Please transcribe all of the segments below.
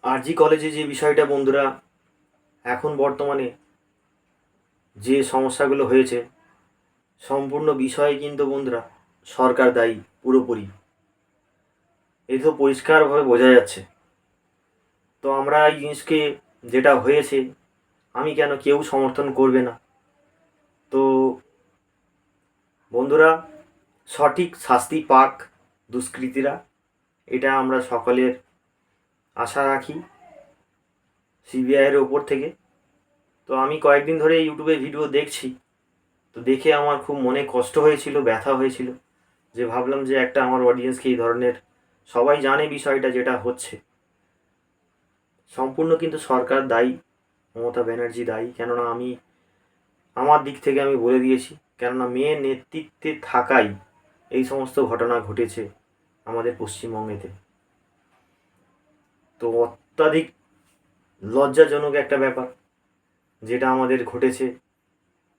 আরজি কলেজে যে বিষয়টা বন্ধুরা, এখন বর্তমানে যে সমস্যাগুলো হয়েছে, সম্পূর্ণ বিষয়ে কিন্তু বন্ধুরা সরকার দায়ী পুরোপুরি। এই তো পরিষ্কারভাবে বোঝা যাচ্ছে। তো আমরা এই জিনিসকে, যেটা হয়েছে, আমি কেন, কেউ সমর্থন করবে না। তো বন্ধুরা, সঠিক শাস্তি পাক দুষ্কৃতীরা, এটা আমরা সকলের আশা রাখি সিবিআইয়ের ওপর থেকে। তো আমি কয়েকদিন ধরে ইউটিউবে ভিডিও দেখছি, তো দেখে আমার খুব মনে কষ্ট হয়েছিল, ব্যথা হয়েছিল, যে ভাবলাম যে একটা আমার অডিয়েন্সকে এই ধরনের, সবাই জানে বিষয়টা যেটা হচ্ছে, সম্পূর্ণ কিন্তু সরকার দায়ী, মমতা ব্যানার্জি দায়ী। কেননা আমি আমার দিক থেকে আমি বলে দিয়েছি, কেননা মেয়ের নেতৃত্বে থাকাই এই সমস্ত ঘটনা ঘটেছে আমাদের পশ্চিমবঙ্গেতে। তো অত্যাধিক লজ্জাজনক একটা ব্যাপার যেটা আমাদের ঘটেছে,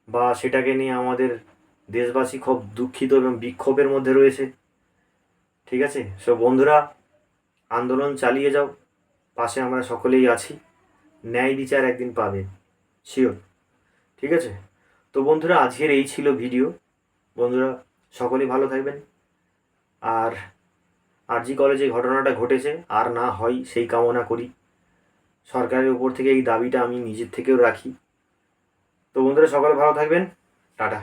বা সেটাকে নিয়ে আমাদের দেশবাসী খুব দুঃখিত এবং বিক্ষোভের মধ্যে রয়েছে। ঠিক আছে, সব বন্ধুরা, আন্দোলন চালিয়ে যাও, পাশে আমরা সকলেই আছি, ন্যায় বিচার একদিন পাবে, শিওর। ঠিক আছে, তো বন্ধুরা, আজকের এই ছিল ভিডিও। বন্ধুরা, সকলেই ভালো থাকবেন। আর আরজি কলেজে ঘটনাটা ঘটেছে আর না হয় সেই কামনা করি। সরকারের উপর থেকে এই দাবিটা আমি নিজের থেকেও রাখি। তো বন্ধুরা, সকলে ভালো থাকবেন। টাটা।